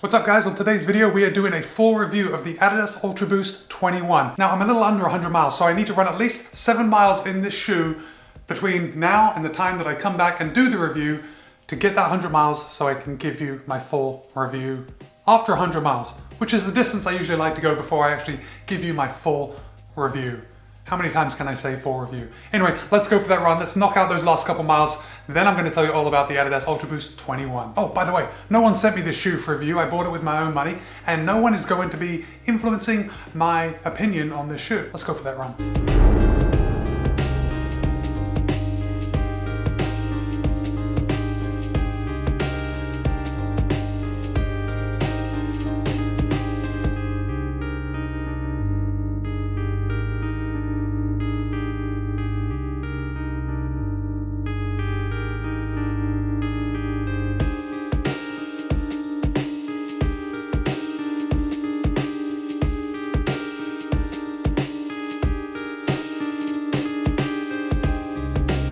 What's up guys, on today's video we are doing a full review of the Adidas UltraBoost 21. Now I'm a little under 100 miles, so I need to run at least 7 miles in this shoe between now and the time that I come back and do the review to get that 100 miles so I can give you my full review after 100 miles, which is the distance I usually like to go before I actually give you my full review. How many times can I say full review? Anyway, let's go for that run. Let's knock out those last couple miles. Then I'm going to tell you all about the Adidas UltraBoost 21. Oh, by the way, no one sent me this shoe for review. I bought it with my own money, and no one is going to be influencing my opinion on this shoe. Let's go for that run.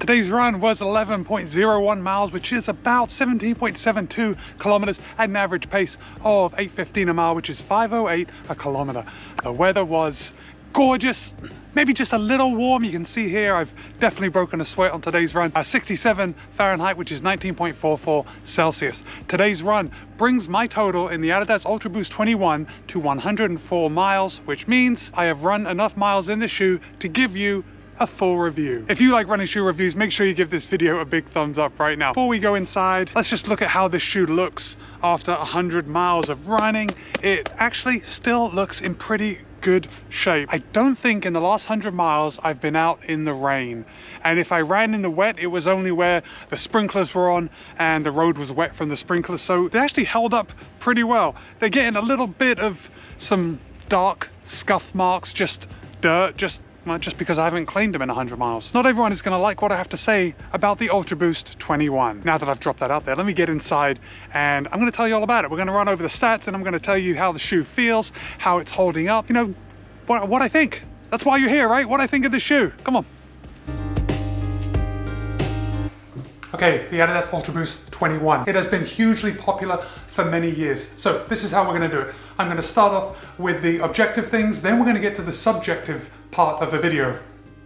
Today's run was 11.01 miles, which is about 17.72 kilometers at an average pace of 8:15 a mile, which is 5:08 a kilometer. The weather was gorgeous, maybe just a little warm. You can see here I've definitely broken a sweat on today's run. 67 Fahrenheit, which is 19.44 Celsius. Today's run brings my total in the Adidas UltraBoost 21 to 104 miles, which means I have run enough miles in the shoe to give you a full review. If you like running shoe reviews, make sure you give this video a big thumbs up right now. Before we go inside, let's just look at how this shoe looks after 100 miles of running. It actually still looks in pretty good shape. I don't think in the last 100 miles I've been out in the rain, and if I ran in the wet, it was only where the sprinklers were on and the road was wet from the sprinklers, so they actually held up pretty well. They're getting a little bit of some dark scuff marks, just dirt, just because I haven't cleaned them in 100 miles. Not everyone is going to like what I have to say about the UltraBoost 21. Now that I've dropped that out there, let me get inside and I'm going to tell you all about it. We're going to run over the stats and I'm going to tell you how the shoe feels, how it's holding up, you know, what I think. That's why you're here, right? What I think of the shoe. Come on. Okay, the Adidas UltraBoost 21. It has been hugely popular for many years. So this is how we're going to do it. I'm going to start off with the objective things, then we're going to get to the subjective part of the video.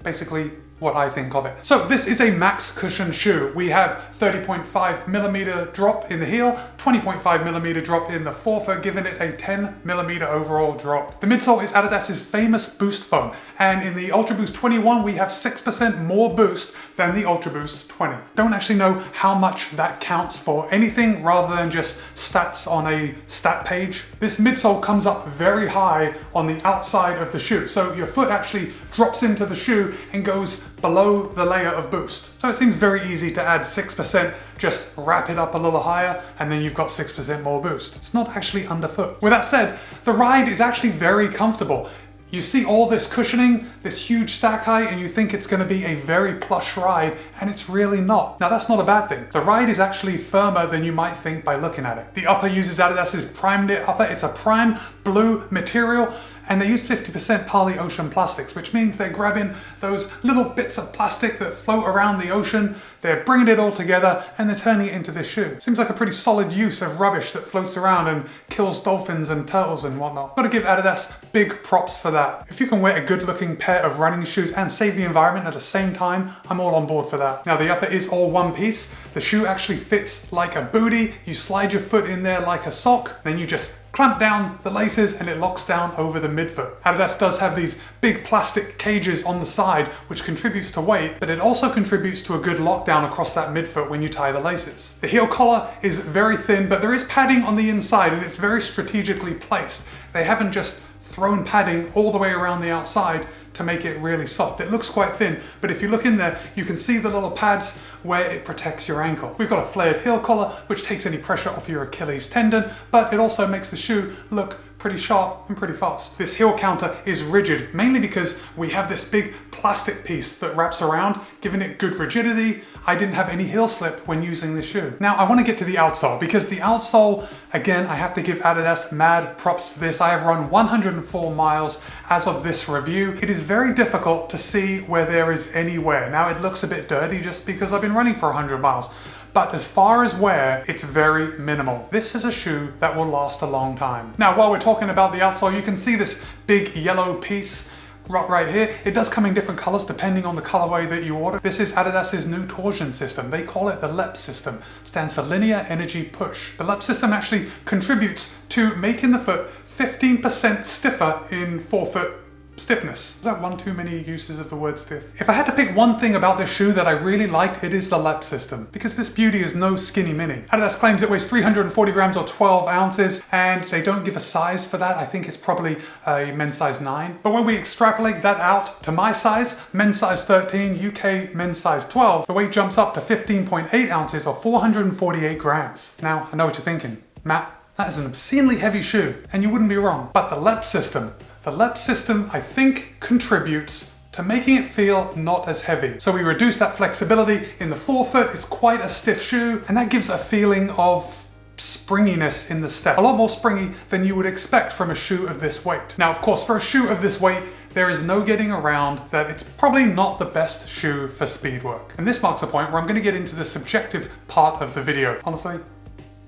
Basically, what I think of it. So this is a max cushion shoe. We have 30.5 millimeter drop in the heel, 20.5 millimeter drop in the forefoot, giving it a 10 millimeter overall drop. The midsole is Adidas's famous boost foam, and in the UltraBoost 21 we have 6% more boost than the UltraBoost 20. Don't actually know how much that counts for anything rather than just stats on a stat page. This midsole comes up very high on the outside of the shoe, so your foot actually drops into the shoe and goes below the layer of boost. So it seems very easy to add 6%, just wrap it up a little higher, and then you've got 6% more boost. It's not actually underfoot. With that said, the ride is actually very comfortable. You see all this cushioning, this huge stack height, and you think it's going to be a very plush ride, and it's really not. Now that's not a bad thing. The ride is actually firmer than you might think by looking at it. The upper uses Adidas's Prime Knit upper. It's a prime blue material, and they use 50% poly-ocean plastics, which means they're grabbing those little bits of plastic that float around the ocean, they're bringing it all together, and they're turning it into this shoe. Seems like a pretty solid use of rubbish that floats around and kills dolphins and turtles and whatnot. Gotta give Adidas big props for that. If you can wear a good looking pair of running shoes and save the environment at the same time, I'm all on board for that. Now the upper is all one piece. The shoe actually fits like a booty. You slide your foot in there like a sock, then you just clamp down the laces and it locks down over the midfoot. Adidas does have these big plastic cages on the side which contributes to weight, but it also contributes to a good lockdown across that midfoot when you tie the laces. The heel collar is very thin, but there is padding on the inside and it's very strategically placed. They haven't just thrown padding all the way around the outside to make it really soft. It looks quite thin, but if you look in there, you can see the little pads where it protects your ankle. We've got a flared heel collar, which takes any pressure off your Achilles tendon, but it also makes the shoe look pretty sharp and pretty fast. This heel counter is rigid, mainly because we have this big plastic piece that wraps around, giving it good rigidity. I didn't have any heel slip when using the shoe. Now I want to get to the outsole, because the outsole, again, I have to give Adidas mad props for this. I have run 104 miles as of this review. It is very difficult to see where there is any wear. Now it looks a bit dirty just because I've been running for 100 miles. but as far as wear, it's very minimal. This is a shoe that will last a long time. Now, while we're talking about the outsole, you can see this big yellow piece right here. It does come in different colors depending on the colorway that you order. This is Adidas's new torsion system. They call it the LEP system. Stands for Linear Energy Push. The LEP system actually contributes to making the foot 15% stiffer in forefoot stiffness. Is that one too many uses of the word stiff? If I had to pick one thing about this shoe that I really liked, it is the LEP system, because this beauty is no skinny mini. Adidas claims it weighs 340 grams or 12 ounces, and they don't give a size for that. I think it's probably a men's size 9. But when we extrapolate that out to my size, men's size 13, UK men's size 12, the weight jumps up to 15.8 ounces or 448 grams. Now, I know what you're thinking. Matt, that is an obscenely heavy shoe, and you wouldn't be wrong. But the LEP system, I think, contributes to making it feel not as heavy. So we reduce that flexibility in the forefoot. It's quite a stiff shoe, and that gives a feeling of springiness in the step. A lot more springy than you would expect from a shoe of this weight. Now, of course, for a shoe of this weight, there is no getting around that it's probably not the best shoe for speed work. And this marks a point where I'm going to get into the subjective part of the video. Honestly,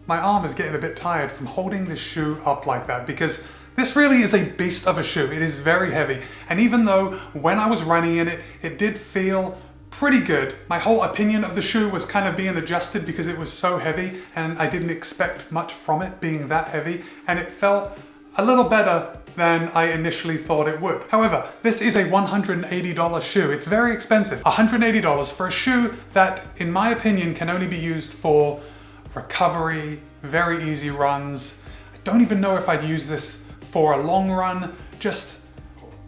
my arm is getting a bit tired from holding this shoe up like that, because this really is a beast of a shoe. It is very heavy. And even though when I was running in it, it did feel pretty good, my whole opinion of the shoe was kind of being adjusted because it was so heavy and I didn't expect much from it being that heavy, and it felt a little better than I initially thought it would. However, this is a $180 shoe. It's very expensive. $180 for a shoe that, in my opinion, can only be used for recovery, very easy runs. I don't even know if I'd use this for a long run.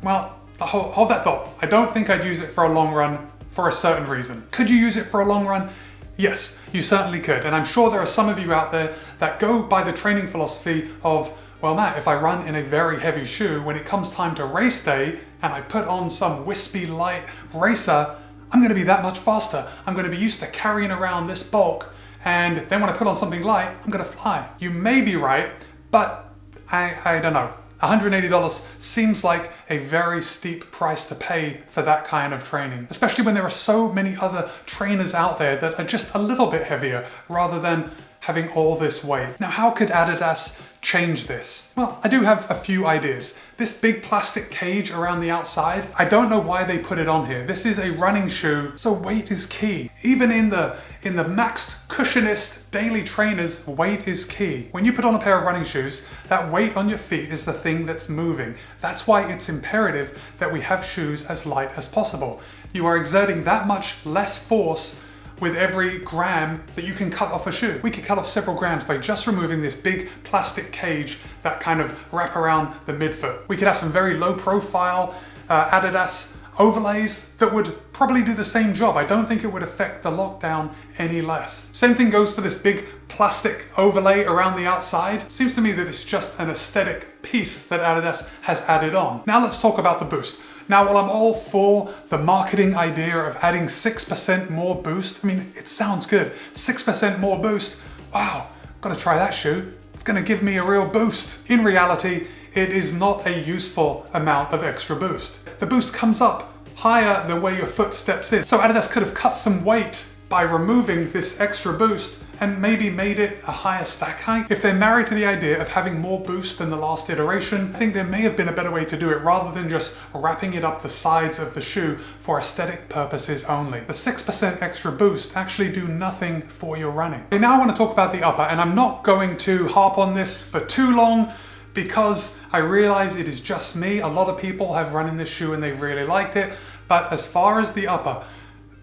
Well, hold that thought. I don't think I'd use it for a long run for a certain reason. Could you use it for a long run? Yes, you certainly could. And I'm sure there are some of you out there that go by the training philosophy of, well, Matt, if I run in a very heavy shoe, when it comes time to race day and I put on some wispy light racer, I'm gonna be that much faster. I'm gonna be used to carrying around this bulk, and then when I put on something light, I'm gonna fly. You may be right, but I don't know. $180 seems like a very steep price to pay for that kind of training, especially when there are so many other trainers out there that are just a little bit heavier rather than having all this weight. Now, how could Adidas change this? Well, I do have a few ideas. This big plastic cage around the outside, I don't know why they put it on here. This is a running shoe, so weight is key. Even in the maxed cushionist daily trainers, weight is key. When you put on a pair of running shoes, that weight on your feet is the thing that's moving. That's why it's imperative that we have shoes as light as possible. You are exerting that much less force with every gram that you can cut off a shoe. We could cut off several grams by just removing this big plastic cage that kind of wrap around the midfoot. We could have some very low profile Adidas overlays that would probably do the same job. I don't think it would affect the lockdown any less. Same thing goes for this big plastic overlay around the outside. Seems to me that it's just an aesthetic piece that Adidas has added on. Now let's talk about the boost. Now, while I'm all for the marketing idea of adding 6% more boost, I mean, it sounds good. 6% more boost, wow, gotta try that shoe. It's gonna give me a real boost. In reality, it is not a useful amount of extra boost. The boost comes up higher than where your foot steps in. So Adidas could have cut some weight by removing this extra boost and maybe made it a higher stack height. If they're married to the idea of having more boost than the last iteration, I think there may have been a better way to do it rather than just wrapping it up the sides of the shoe for aesthetic purposes only. The 6% extra boost actually do nothing for your running. Okay, now I want to talk about the upper, and I'm not going to harp on this for too long because I realize it is just me. A lot of people have run in this shoe and they've really liked it, but as far as the upper,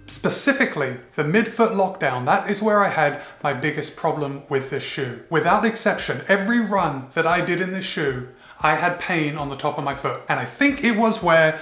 specifically the midfoot lockdown, that is where I had my biggest problem with this shoe. Without exception, every run that I did in this shoe, I had pain on the top of my foot. And I think it was where,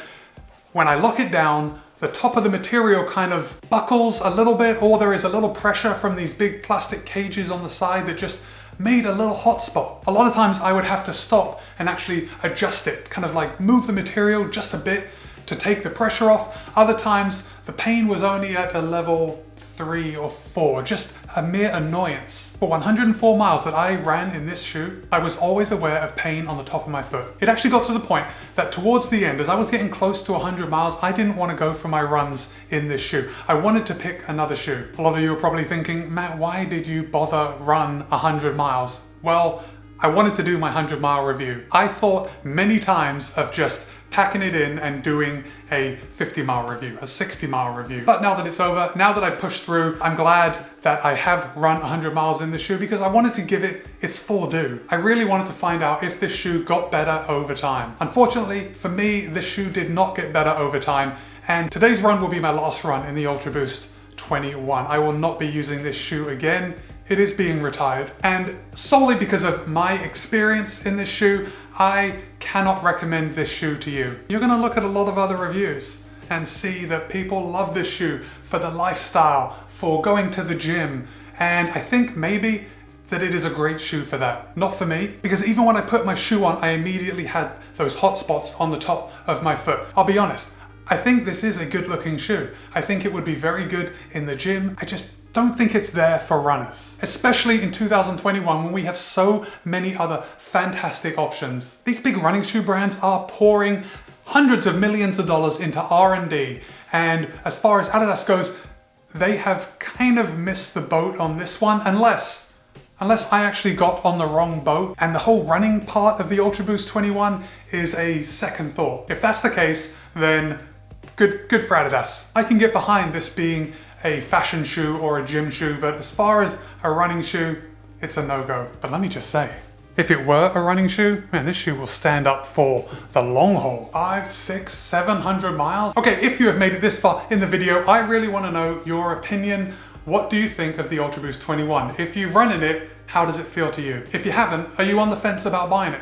when I lock it down, the top of the material kind of buckles a little bit, or there is a little pressure from these big plastic cages on the side that just made a little hot spot. A lot of times I would have to stop and actually adjust it, kind of like move the material just a bit to take the pressure off. Other times the pain was only at a level 3 or 4, just a mere annoyance. For 104 miles that I ran in this shoe, I was always aware of pain on the top of my foot. It actually got to the point that towards the end, as I was getting close to 100 miles, I didn't want to go for my runs in this shoe. I wanted to pick another shoe. A lot of you are probably thinking, Matt, why did you bother run 100 miles? Well, I wanted to do my 100-mile review. I thought many times of just packing it in and doing a 50-mile review, a 60-mile review. But now that it's over, now that I've pushed through, I'm glad that I have run 100 miles in this shoe because I wanted to give it its full due. I really wanted to find out if this shoe got better over time. Unfortunately, for me, this shoe did not get better over time, and today's run will be my last run in the Ultra Boost 21. I will not be using this shoe again. It is being retired, and solely because of my experience in this shoe, I cannot recommend this shoe to you. You're gonna look at a lot of other reviews and see that people love this shoe for the lifestyle, for going to the gym, and I think maybe that it is a great shoe for that. Not for me, because even when I put my shoe on, I immediately had those hot spots on the top of my foot. I'll be honest, I think this is a good looking shoe. I think it would be very good in the gym. I just don't think it's there for runners, especially in 2021 when we have so many other fantastic options. These big running shoe brands are pouring hundreds of millions of dollars into R&D, and as far as Adidas goes, they have kind of missed the boat on this one, unless I actually got on the wrong boat and the whole running part of the Ultra Boost 21 is a second thought. If that's the case, then good for Adidas. I can get behind this being a fashion shoe or a gym shoe, but as far as a running shoe, it's a no-go. But let me just say, if it were a running shoe, man, this shoe will stand up for the long haul. 500, 600, 700 miles. Okay, if you have made it this far in the video, I really want to know your opinion. What do you think of the Ultra Boost 21? If you've run in it, how does it feel to you? If you haven't, are you on the fence about buying it?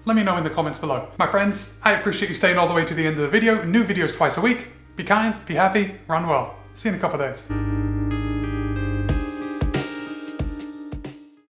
Let me know in the comments below. My friends, I appreciate you staying all the way to the end of the video. New videos twice a week. Be kind, be happy, run well. See you in a couple of days.